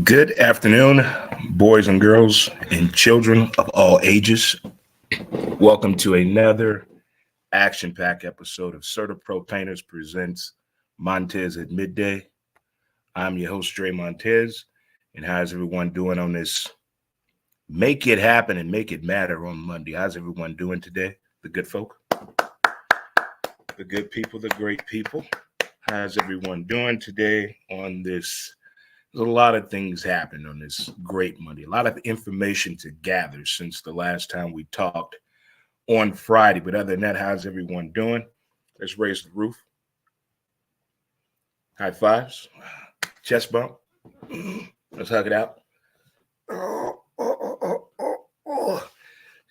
Good afternoon, boys and girls and children of all ages. Welcome to another action-packed episode of CertaPro Painters presents Montez at Midday. I'm your host, Dre Montez, and how's everyone doing on this Make It Happen and Make It Matter on Monday? How's everyone doing today? The good folk, the good people, the great people. How's everyone doing today on this? There's a lot of things happened on this great Monday. A lot of information to gather since the last time we talked on Friday. But other than that, how's everyone doing? Let's raise the roof. High fives. Chest bump. Let's hug it out.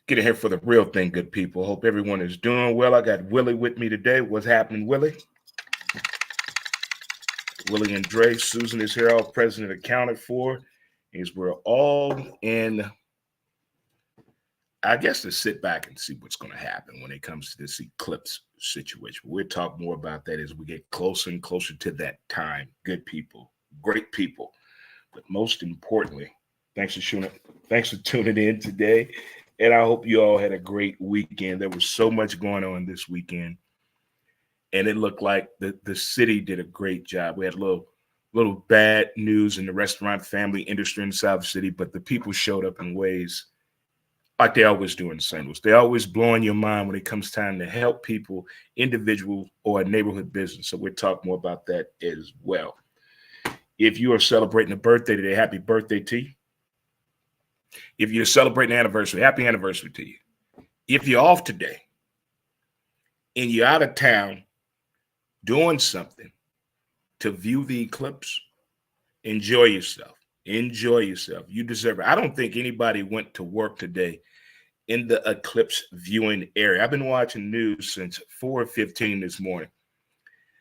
Get in here for the real thing, good people. Hope everyone is doing well. I got Willie with me today. What's happening, Willie? Willie and Dre. Susan is here, all present and accounted for. Is we're all in, I guess, to sit back and see what's going to happen when it comes to this eclipse situation. We'll talk more about that as we get closer and closer to that time. Good people, great people. But most importantly, thanks for tuning in today. And I hope you all had a great weekend. There was so much going on this weekend. And it looked like the city did a great job. We had a little bad news in the restaurant family industry in South City, but the people showed up in ways like they always do in St. Louis. They're always blowing your mind when it comes time to help people, individual or a neighborhood business. So we'll talk more about that as well. If you are celebrating a birthday today, happy birthday to you. If you're celebrating an anniversary, happy anniversary to you. If you're off today and you're out of town doing something to view the eclipse, enjoy yourself. Enjoy yourself. You deserve it. I don't think anybody went to work today in the eclipse viewing area. I've been watching news since 4:15 this morning.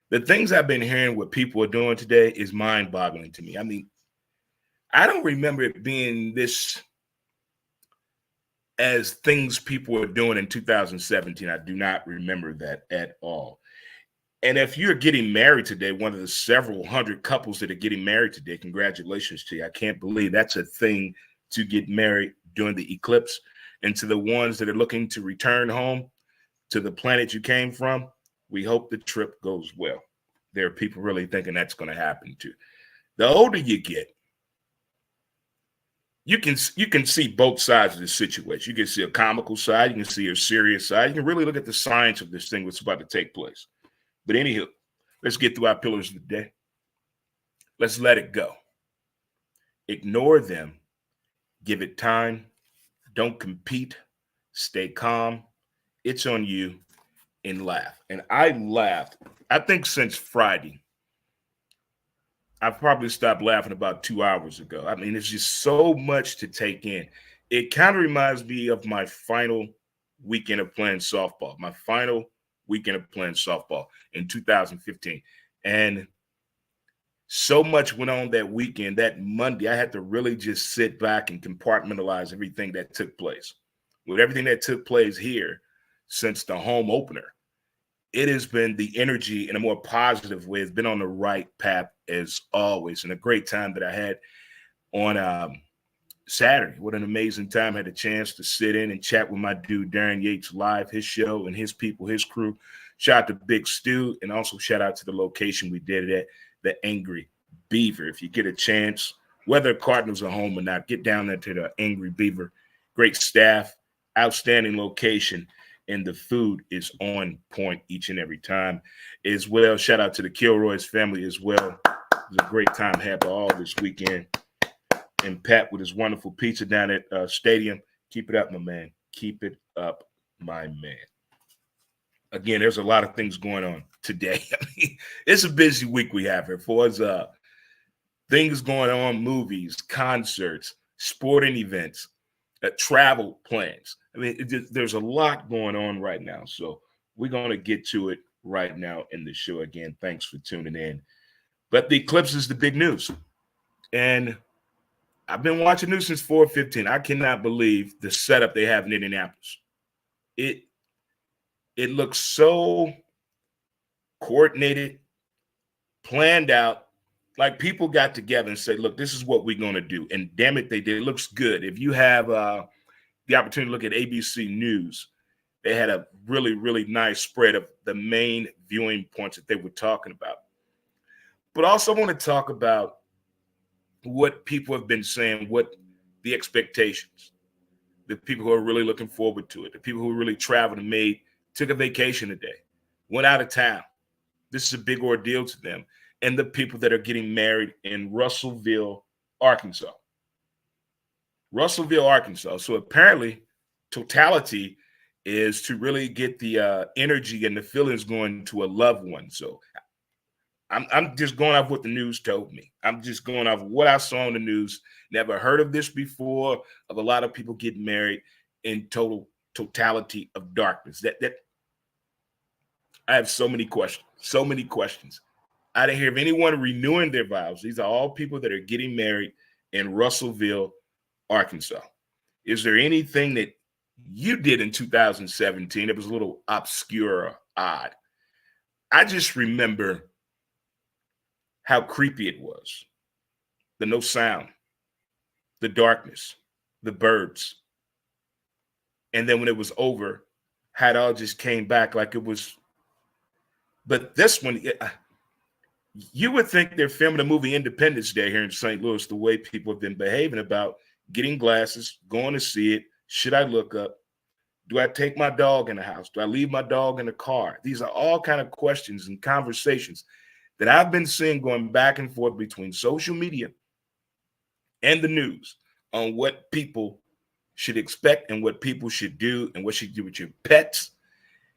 The things I've been hearing what people are doing today is mind-boggling to me. I mean, I don't remember it being this as things people were doing in 2017. I do not remember that at all. And if you're getting married today, one of the several hundred couples that are getting married today, congratulations to you. I can't believe that's a thing to get married during the eclipse. And to the ones that are looking to return home to the planet you came from, we hope the trip goes well. There are people really thinking that's going to happen too. The older you get, you can see both sides of the situation. You can see a comical side, you can see a serious side. You can really look at the science of this thing that's about to take place. But anywho, let's get through our pillars of the day. Let's let it go. Ignore them. Give it time. Don't compete. Stay calm. It's on you. And laugh. And I laughed, I think since Friday. I've probably stopped laughing about 2 hours ago. I mean, it's just so much to take in. It kind of reminds me of my final weekend of playing softball. My final weekend of playing softball in 2015. And so much went on that weekend. That Monday, I had to really just sit back and compartmentalize everything that took place. With everything that took place here since the home opener, it has been the energy in a more positive way. It's been on the right path as always. And a great time that I had on Saturday. What an amazing time. I had a chance to sit in and chat with my dude, Darren Yates, live, his show and his people, his crew. Shout out to Big Stu, and also shout out to the location we did it at, the Angry Beaver. If you get a chance, whether Cardinals are home or not, get down there to the Angry Beaver. Great staff, outstanding location, and the food is on point each and every time as well. Shout out to the Kilroy's family as well. It was a great time had all this weekend. And Pat with his wonderful pizza down at Stadium. Keep it up, my man. Keep it up, my man. Again, there's a lot of things going on today. I mean, it's a busy week we have here for us. Things going on, movies, concerts, sporting events, travel plans. I mean, there's a lot going on right now. So we're going to get to it right now in the show. Again, thanks for tuning in. But the eclipse is the big news. And I've been watching news since 4:15. I cannot believe the setup they have in Indianapolis. It looks so coordinated, planned out, Like people got together and said, look, this is what we're going to do. And damn it, they did. It looks good. If you have the opportunity to look at ABC News, they had a really, really nice spread of the main viewing points that they were talking about. But also want to talk about what people have been saying, what the expectations, the people who are really looking forward to it, the people who really traveled and took a vacation today, went out of town. This is a big ordeal to them. And the people that are getting married in Russellville, Arkansas. Russellville, Arkansas. So apparently, totality is to really get the energy and the feelings going to a loved one. So I'm just going off what the news told me. I'm just going off what I saw on the news. Never heard of this before, of a lot of people getting married in totality of darkness. That I have so many questions. I didn't hear of anyone renewing their vows. These are all people that are getting married in Russellville, Arkansas. Is there anything that you did in 2017 that was a little obscure or odd? I just remember how creepy it was. The no sound, the darkness, the birds. And then when it was over, how it all just came back like it was. But this one, you would think they're filming the movie Independence Day here in St. Louis, the way people have been behaving about getting glasses, going to see it. Should I look up? Do I take my dog in the house? Do I leave my dog in the car? These are all kind of questions and conversations that I've been seeing going back and forth between social media and the news on what people should expect and what people should do and what should do with your pets,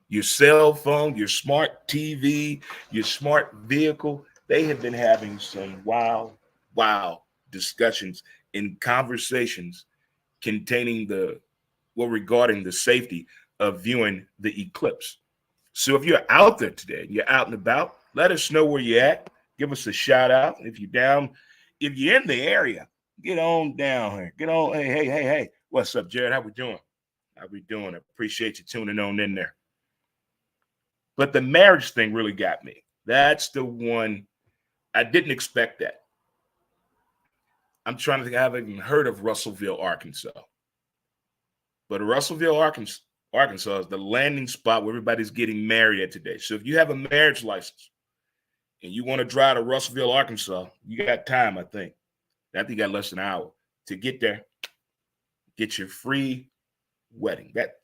your cell phone, your smart TV, your smart vehicle. They have been having some wild discussions and conversations containing regarding the safety of viewing the eclipse. So if you're out there today, you're out and about, let us know where you're at. Give us a shout out. If you're in the area, get on down here. Get on. Hey. What's up, Jared? How we doing? I appreciate you tuning on in there. But the marriage thing really got me. That's the one. I didn't expect that. I'm trying to think. I haven't even heard of Russellville, Arkansas. But Russellville, Arkansas is the landing spot where everybody's getting married at today. So if you have a marriage license and you want to drive to Russellville, Arkansas, you got time, I think. I think you got less than an hour to get there. Get your free wedding. That,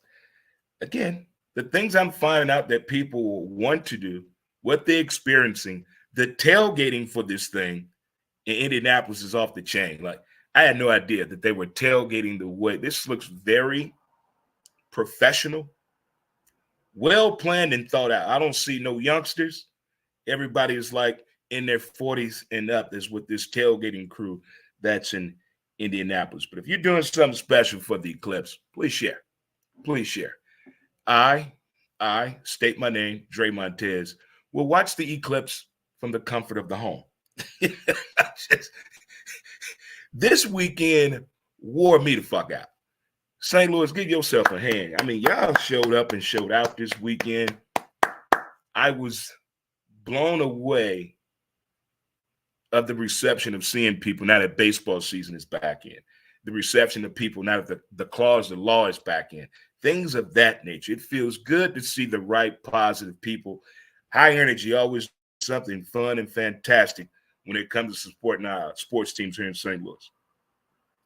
again, the things I'm finding out that people want to do, what they're experiencing, the tailgating for this thing in Indianapolis is off the chain. Like, I had no idea that they were tailgating the way. This looks very professional, well planned and thought out. I don't see no youngsters. Everybody is like in their 40s and up is with this tailgating crew that's in Indianapolis. But if you're doing something special for the eclipse, please share. Please share. I state my name, Dre Montez, will watch the eclipse from the comfort of the home. This weekend wore me the fuck out. St. Louis, give yourself a hand. I mean, y'all showed up and showed out this weekend. I was blown away of the reception of seeing people now that baseball season is back in. The reception of people now that the clause of law is back in. Things of that nature. It feels good to see the right positive people. High energy, always something fun and fantastic when it comes to supporting our sports teams here in St. Louis.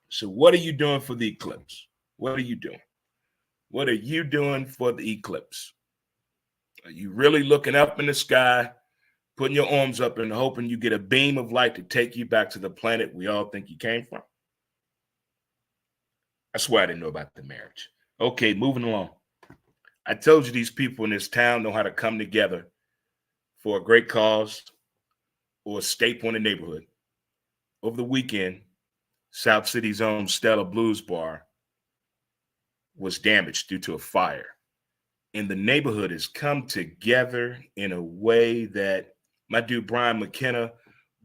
So what are you doing for the eclipse? What are you doing? What are you doing for the eclipse? Are you really looking up in the sky, putting your arms up and hoping you get a beam of light to take you back to the planet we all think you came from? I swear I didn't know about the marriage. Okay, moving along. I told you these people in this town know how to come together for a great cause or a staple in the neighborhood. Over the weekend, South City's own Stella Blues Bar was damaged due to a fire. And the neighborhood has come together in a way that my dude Brian McKenna,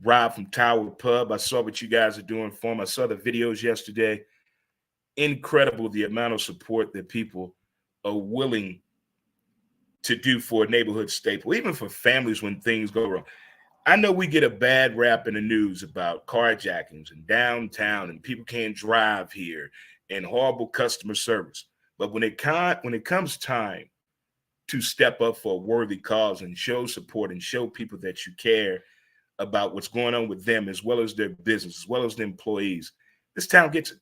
Rob from Tower Pub, I saw what you guys are doing for him. I saw the videos yesterday. Incredible the amount of support that people are willing to do for a neighborhood staple, even for families when things go wrong. I know we get a bad rap in the news about carjackings and downtown and people can't drive here and horrible customer service. But when it comes time to step up for a worthy cause and show support and show people that you care about what's going on with them as well as their business, as well as the employees, this town gets it.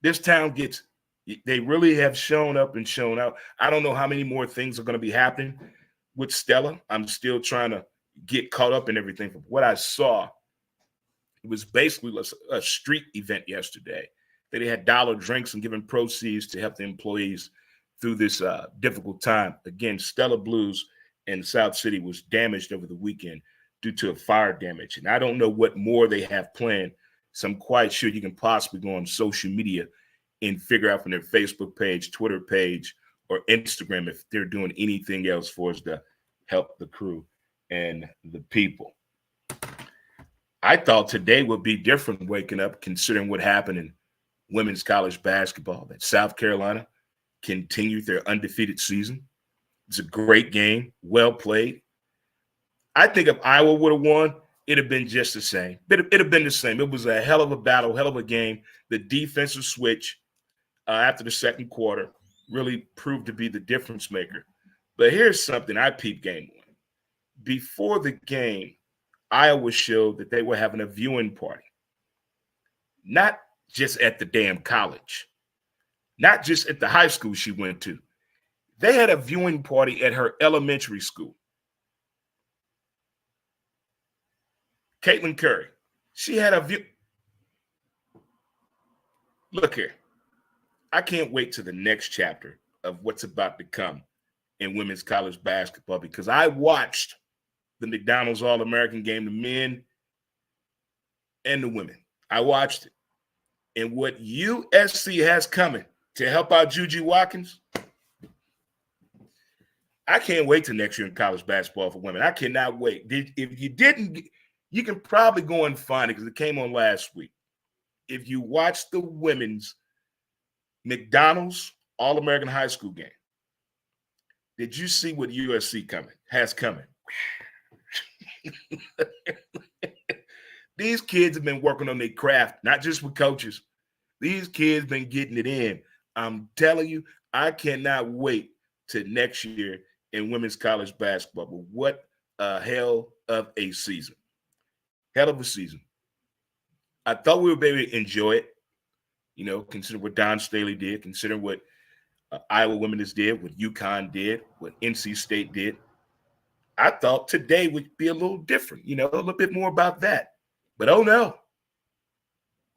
This town gets it. They really have shown up and shown out. I don't know how many more things are going to be happening with Stella. I'm still trying to get caught up in everything. From what I saw, it was basically a street event yesterday. They had dollar drinks and giving proceeds to help the employees through this difficult time. Again, Stella Blues in South City was damaged over the weekend due to a fire damage. And I don't know what more they have planned. So I'm quite sure you can possibly go on social media and figure out from their Facebook page, Twitter page, or Instagram if they're doing anything else for us to help the crew and the people. I thought today would be different waking up considering what happened in women's college basketball, that South Carolina continued their undefeated season. It's a great game, well played. I think if Iowa would have won, it'd have been just the same. It'd have been the same. It was a hell of a battle, hell of a game. The defensive switch after the second quarter really proved to be the difference maker. But here's something I peeped game one. Before the game, Iowa showed that they were having a viewing party. Not just at the damn college. Not just at the high school she went to. They had a viewing party at her elementary school. Caitlin Curry, she had a view. Look here. I can't wait to the next chapter of what's about to come in women's college basketball because I watched the McDonald's All-American game, the men and the women. I watched it. And what USC has coming to help out Juju Watkins, I can't wait till next year in college basketball for women. I cannot wait. If you didn't, you can probably go and find it because it came on last week. If you watch the women's McDonald's All-American High School game, did you see what USC has coming? These kids have been working on their craft, not just with coaches. These kids been getting it in. I'm telling you, I cannot wait to next year in women's college basketball. But what a hell of a season. Hell of a season. I thought we would be able to enjoy it, you know, consider what Don Staley did, consider what Iowa Women's did, what UConn did, what NC State did. I thought today would be a little different, you know, a little bit more about that. But oh no,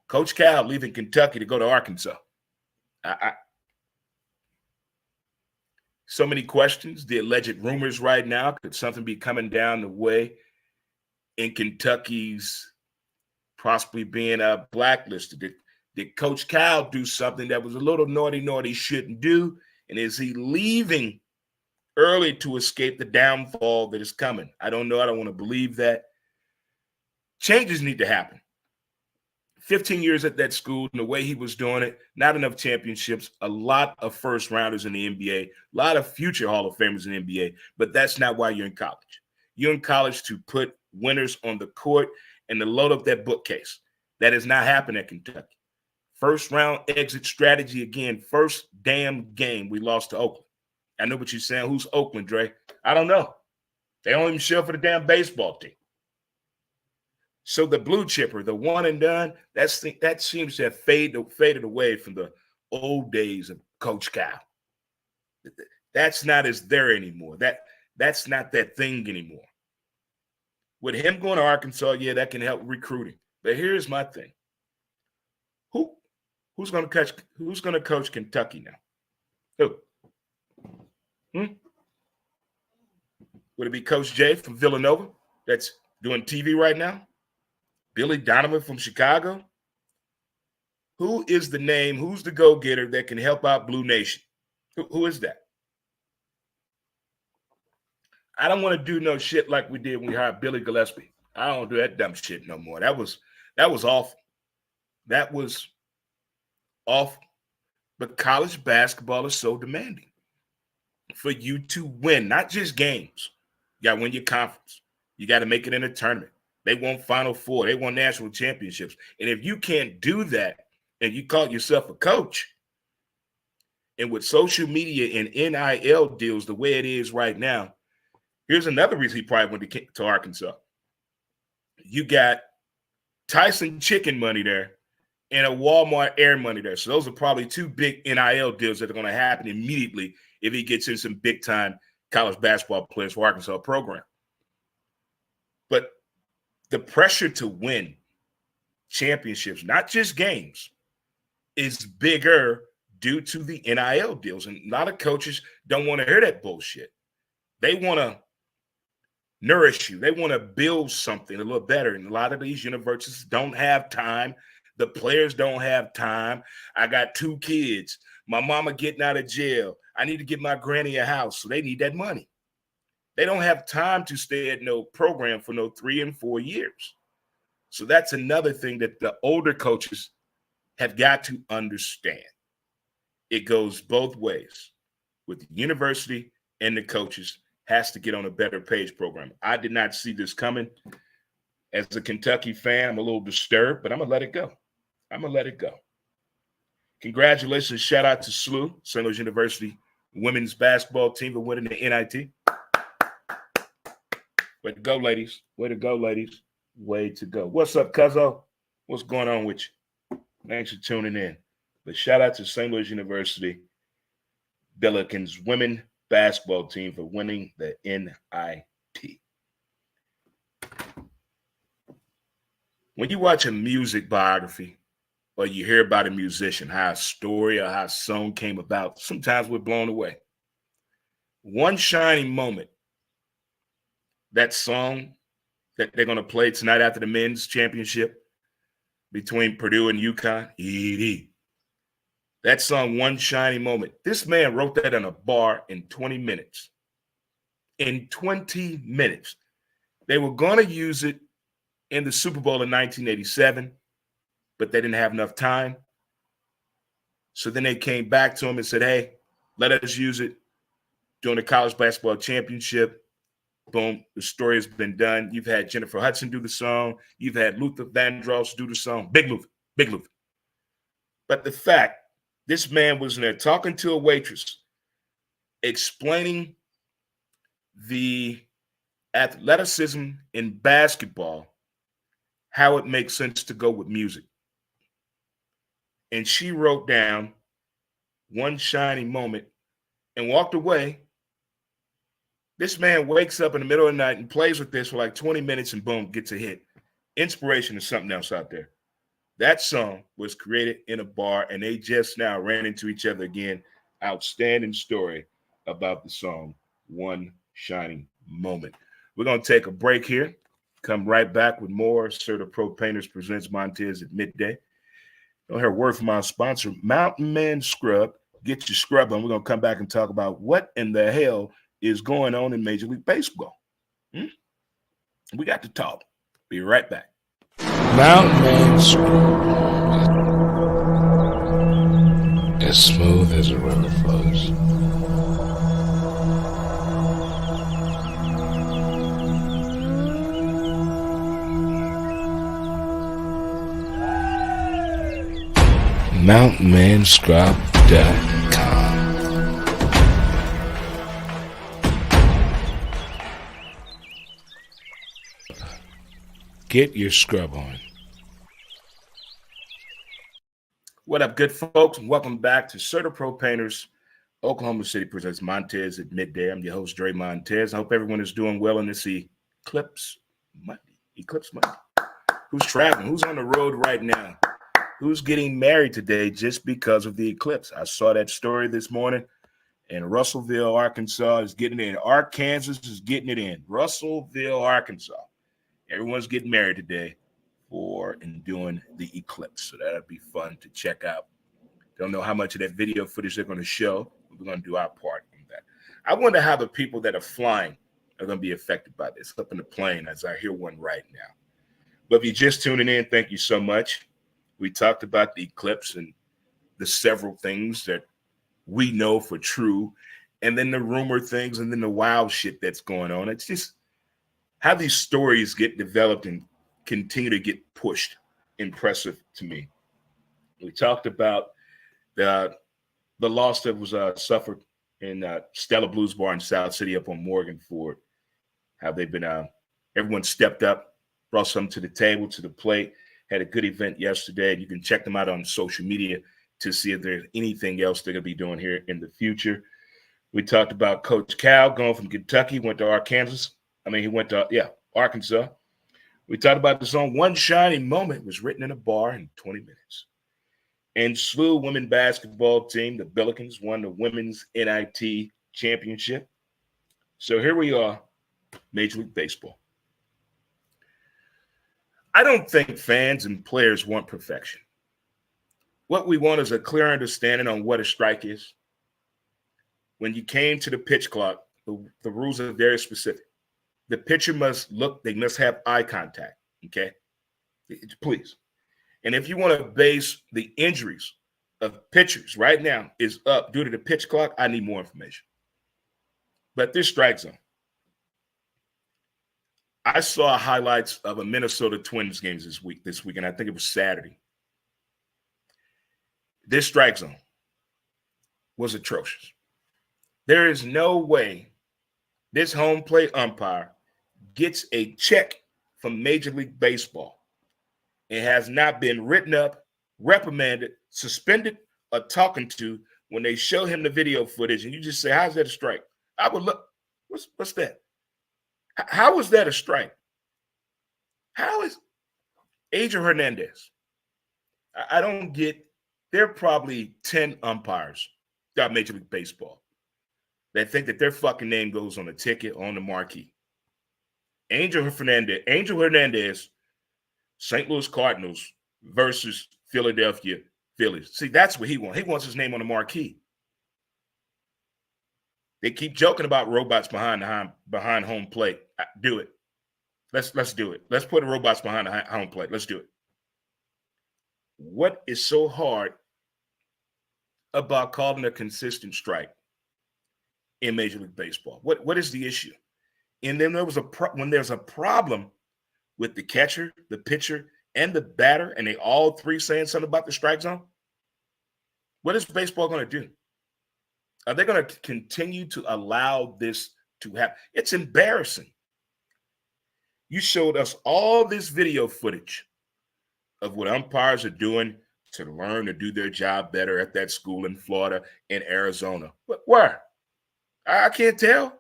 Coach Cal leaving Kentucky to go to Arkansas. So many questions, the alleged rumors right now. Could something be coming down the way in Kentucky's possibly being blacklisted? Did Coach Cal do something that was a little naughty shouldn't do? And is he leaving early to escape the downfall that is coming? I don't know. I don't want to believe that. Changes need to happen. 15 years at that school, and the way he was doing it, not enough championships, a lot of first rounders in the NBA, a lot of future Hall of Famers in the NBA, but that's not why you're in college. You're in college to put winners on the court and to load up that bookcase. That has not happened at Kentucky. First round exit strategy again, first damn game we lost to Oakland. I know what you're saying. Who's Oakland, Dre? I don't know. They don't even show up for the damn baseball team. So the blue chipper, the one and done, that seems to have faded away from the old days of Coach Cal. That's not as there anymore. That's not that thing anymore. With him going to Arkansas, yeah, that can help recruiting. But here's my thing: who's going to coach Kentucky now? Who? Would it be Coach Jay from Villanova that's doing TV right now? Billy Donovan from Chicago? Who is the name? Who's the go-getter that can help out Blue Nation? Who is that? I don't want to do no shit like we did when we hired Billy Gillespie. I don't do that dumb shit no more. That was awful. That was awful. But college basketball is so demanding for you to win, not just games. You got to win your conference. You got to make it in a tournament. They want Final Four. They want national championships. And if you can't do that and you call yourself a coach, and with social media and NIL deals the way it is right now, here's another reason he probably went to Arkansas. You got Tyson Chicken money there and a Walmart Air money there. So those are probably two big NIL deals that are going to happen immediately if he gets in some big-time college basketball players for Arkansas program. But the pressure to win championships, not just games, is bigger due to the NIL deals. And a lot of coaches don't want to hear that bullshit. They want to nourish you. They want to build something a little better. And a lot of these universities don't have time. The players don't have time. I got 2 kids. My mama getting out of jail. I need to get my granny a house. So they need that money. They don't have time to stay at no program for no 3 and 4 years. So that's another thing that the older coaches have got to understand. It goes both ways. With the university and the coaches has to get on a better page program. I did not see this coming. As a Kentucky fan, I'm a little disturbed, but I'm going to let it go. I'm going to let it go. Congratulations. Shout out to SLU, St. Louis University women's basketball team for winning the NIT. Way to go, ladies. Way to go, ladies. Way to go. What's up, Cuzzo? What's going on with you? Thanks for tuning in. But shout out to St. Louis University Billikens women basketball team for winning the NIT. When you watch a music biography or you hear about a musician, how a story or how a song came about, sometimes we're blown away. One shining moment, that song that they're going to play tonight after the men's championship between Purdue and UConn, ED. That song, One Shining Moment. This man wrote that in a bar in 20 minutes. In 20 minutes. They were going to use it in the Super Bowl in 1987, but they didn't have enough time. So then they came back to him and said, hey, let us use it during the college basketball championship. Boom, the story has been done. You've had Jennifer Hudson do the song. You've had Luther Vandross do the song. Big Luther, Big Luther. But the fact, this man was in there talking to a waitress, explaining the athleticism in basketball, how it makes sense to go with music. And she wrote down one shining moment and walked away. This man wakes up in the middle of the night and plays with this for like 20 minutes and boom, gets a hit. Inspiration is something else out there. That song was created in a bar and they just now ran into each other again. Outstanding story about the song, One Shining Moment. We're going to take a break here. Come right back with more. CertaPro Painters presents Montez at midday. Don't hear a word from our sponsor, Mountain Man Scrub. Get your scrub on. We're going to come back and talk about what in the hell is going on in Major League Baseball. We got to talk. Be right back. Mountain Man Scrub. As smooth as a river flows. MountainManScrub.com. Get your scrub on. What up, good folks? Welcome back to CertaPro Painters. Oklahoma City presents Montez at midday. I'm your host, Dre Montez. I hope everyone is doing well in this Eclipse Monday. Who's traveling? Who's on the road right now? Who's getting married today just because of the eclipse? I saw that story this morning, and Russellville, Arkansas is getting it in. Arkansas is getting it in. Russellville, Arkansas. Everyone's getting married today for and doing the eclipse. So that'll be fun to check out. Don't know how much of that video footage they're going to show. We're going to do our part in that. I wonder how the people that are flying are going to be affected by this up in the plane, as I hear one right now. But if you're just tuning in, thank you so much. We talked about the eclipse and the several things that we know for true, and then the rumor things, and then the wild shit that's going on. It's just, how these stories get developed and continue to get pushed. Impressive to me. We talked about the loss that was suffered in Stella Blues Bar in South City up on Morgan Ford. How they've been, everyone stepped up, brought something to the table, to the plate, had a good event yesterday. You can check them out on social media to see if there's anything else they're going to be doing here in the future. We talked about Coach Cal going from Kentucky, went to Arkansas. He went to, Arkansas. We talked about the song One Shining Moment was written in a bar in 20 minutes. And SLU women basketball team, the Billikens, won the women's NIT championship. So here we are, Major League Baseball. I don't think fans and players want perfection. What we want is a clear understanding on what a strike is. When you came to the pitch clock, the rules are very specific. The pitcher they must have eye contact, okay? Please. And if you want to base the injuries of pitchers right now is up due to the pitch clock, I need more information. But this strike zone. I saw highlights of a Minnesota Twins games this weekend. I think it was Saturday. This strike zone was atrocious. There is no way this home plate umpire gets a check from Major League Baseball and has not been written up, reprimanded, suspended, or talking to when they show him the video footage and you just say, how's that a strike? I would look, what's that? How is that a strike? How is Adrian Hernandez? I don't get, there are probably 10 umpires got Major League Baseball that think that their fucking name goes on a ticket on the marquee. Angel Hernandez, St. Louis Cardinals versus Philadelphia Phillies. See, that's what he wants. He wants his name on the marquee. They keep joking about robots behind home plate. Do it. Let's do it. Let's put the robots behind the home plate. Let's do it. What is so hard about calling a consistent strike in Major League Baseball? What is the issue? And then when there's a problem with the catcher, the pitcher, and the batter, and they all three saying something about the strike zone, what is baseball going to do? Are they going to continue to allow this to happen? It's embarrassing. You showed us all this video footage of what umpires are doing to learn to do their job better at that school in Florida and Arizona. But where? I can't tell.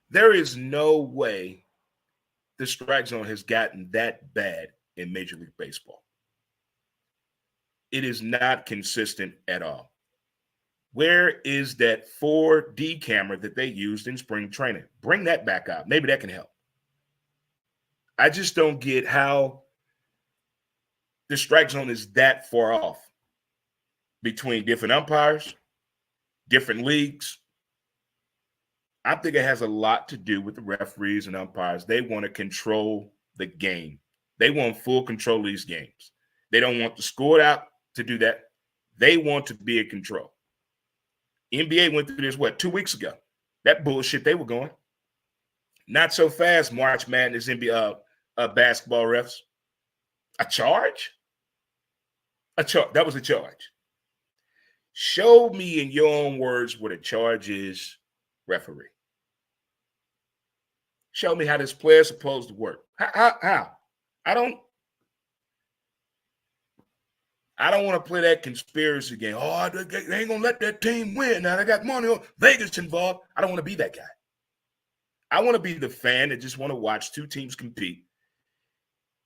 There is no way the strike zone has gotten that bad in Major League Baseball. It is not consistent at all. Where is that 4D camera that they used in spring training? Bring that back out. Maybe that can help. I just don't get how the strike zone is that far off between different umpires, different leagues. I think it has a lot to do with the referees and umpires. They want to control the game. They want full control of these games. They don't want the score out to do that. They want to be in control. NBA went through this, 2 weeks ago? That bullshit they were going. Not so fast, March Madness NBA basketball refs. A charge? That was a charge. Show me in your own words what a charge is, referee. Show me how this player is supposed to work. How? I don't want to play that conspiracy game. Oh, they ain't going to let that team win. Now they got money on Vegas involved. I don't want to be that guy. I want to be the fan that just want to watch two teams compete.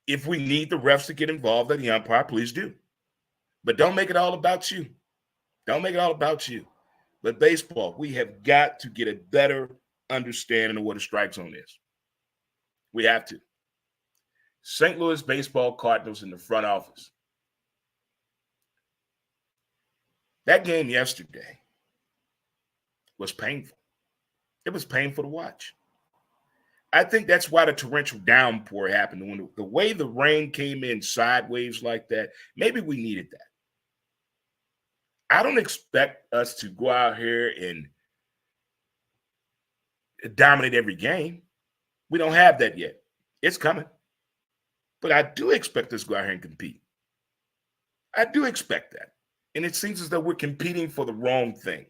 If we need the refs to get involved at the umpire, please do. But don't make it all about you. Don't make it all about you. But baseball, we have got to get a better understanding of what a strike zone is. We have to. St. Louis Baseball Cardinals in the front office. That game yesterday was painful. It was painful to watch. I think that's why the torrential downpour happened. When the way the rain came in sideways like that, maybe we needed that. I don't expect us to go out here and dominate every game. We don't have that yet. It's coming. But I do expect us to go out here and compete. I do expect that. And it seems as though we're competing for the wrong thing.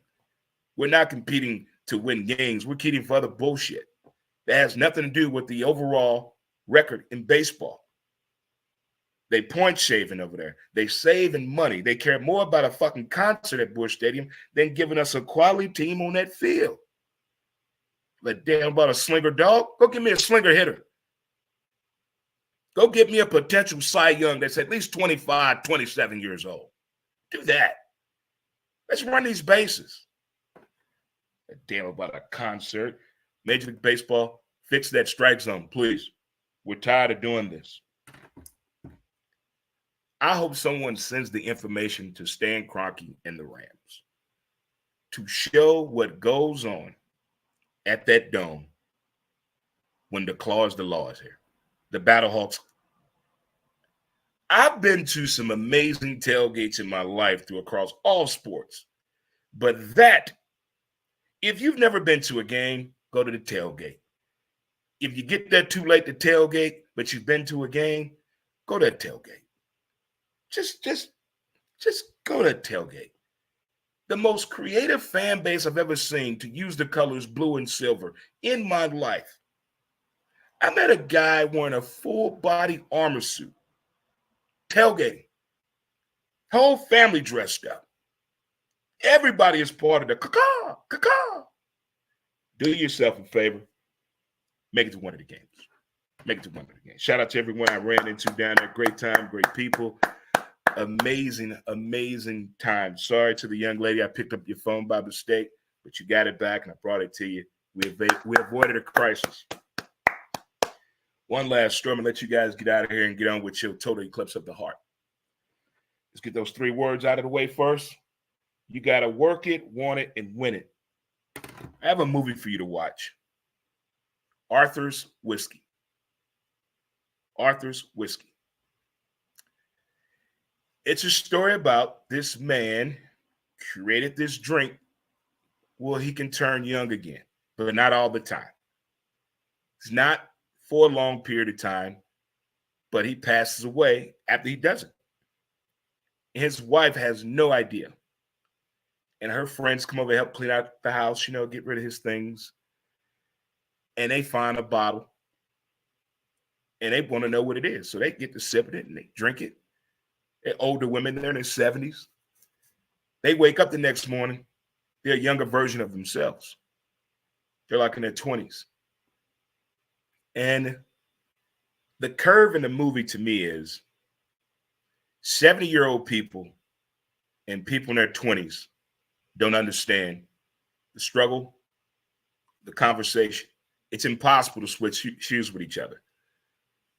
We're not competing to win games. We're competing for other bullshit that has nothing to do with the overall record in baseball. They point shaving over there. They saving money. They care more about a fucking concert at Busch Stadium than giving us a quality team on that field. But damn about a slinger dog. Go give me a slinger hitter. Go get me a potential Cy Young that's at least 25, 27 years old. Do that. Let's run these bases. Damn about a concert. Major League Baseball, fix that strike zone, please. We're tired of doing this. I hope someone sends the information to Stan Kroenke and the Rams to show what goes on at that dome when the claw is the law is here. The Battlehawks. I've been to some amazing tailgates in my life through across all sports. But that, if you've never been to a game, go to the tailgate. If you get there too late to tailgate, but you've been to a game, go to a tailgate. Just go to a tailgate. The most creative fan base I've ever seen to use the colors blue and silver in my life. I met a guy wearing a full body armor suit, tailgating. Whole family dressed up. Everybody is part of the caw. Do yourself a favor. Make it to one of the games. Make it to one of the games. Shout out to everyone I ran into down there. Great time, great people. Amazing, amazing time. Sorry to the young lady. I picked up your phone by mistake, but you got it back and I brought it to you. We avoided a crisis. One last story and let you guys get out of here and get on with your total eclipse of the heart. Let's get those three words out of the way first. You got to work it, want it, and win it. I have a movie for you to watch. Arthur's Whiskey. Arthur's Whiskey. It's a story about this man created this drink where he can turn young again, but not all the time. It's not for a long period of time, but he passes away after he does it. His wife has no idea. And her friends come over to help clean out the house, get rid of his things. And they find a bottle. And they want to know what it is. So they get to sip it and they drink it. They're older women, they're in their 70s. They wake up the next morning, they're a younger version of themselves. They're like in their 20s. And the curve in the movie to me is 70-year-old people and people in their 20s don't understand the struggle, the conversation. It's impossible to switch shoes with each other.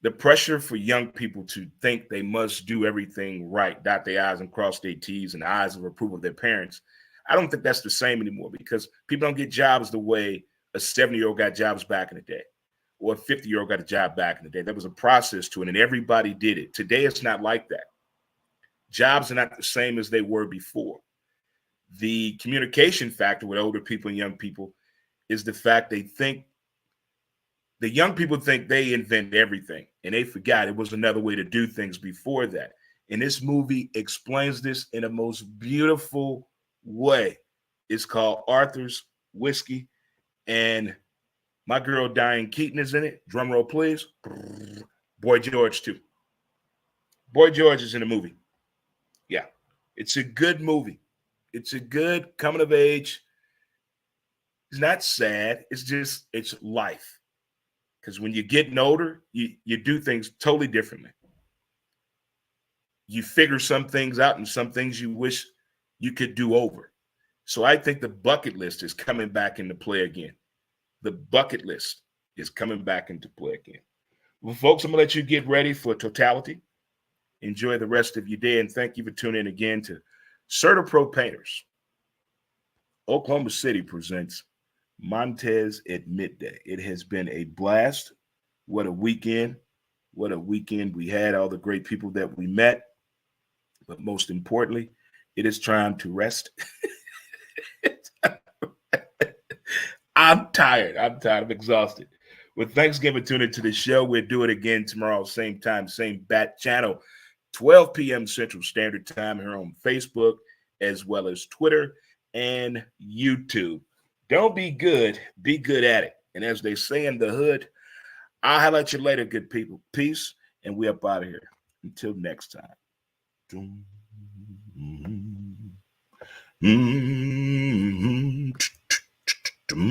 The pressure for young people to think they must do everything right, dot their I's and cross their T's and eyes of approval of their parents. I don't think that's the same anymore because people don't get jobs the way a 70-year-old got jobs back in the day or a 50-year-old got a job back in the day. There was a process to it and everybody did it. Today, it's not like that. Jobs are not the same as they were before. The communication factor with older people and young people is the fact the young people think they invent everything and they forgot it was another way to do things before that. And this movie explains this in a most beautiful way. It's called Arthur's Whiskey. And my girl Diane Keaton is in it. Drum roll, please. Boy George, too. Boy George is in the movie. Yeah. It's a good movie. It's a good coming of age. It's not sad. It's life. Because when you're getting older, you do things totally differently. You figure some things out and some things you wish you could do over. So I think the bucket list is coming back into play again. The bucket list is coming back into play again. Well, folks, I'm going to let you get ready for totality. Enjoy the rest of your day, and thank you for tuning in again to CertaPro Painters. Oklahoma City presents Montez at midday. It has been a blast. What a weekend. What a weekend we had. All the great people that we met. But most importantly, it is time to rest. I'm tired. I'm exhausted. With Thanksgiving, tune into the show. We'll do it again tomorrow, same time, same bat channel, 12 p.m. Central Standard Time here on Facebook, as well as Twitter and YouTube. Don't be good at it. And as they say in the hood, I'll highlight you later, good people. Peace, and we up out of here. Until next time.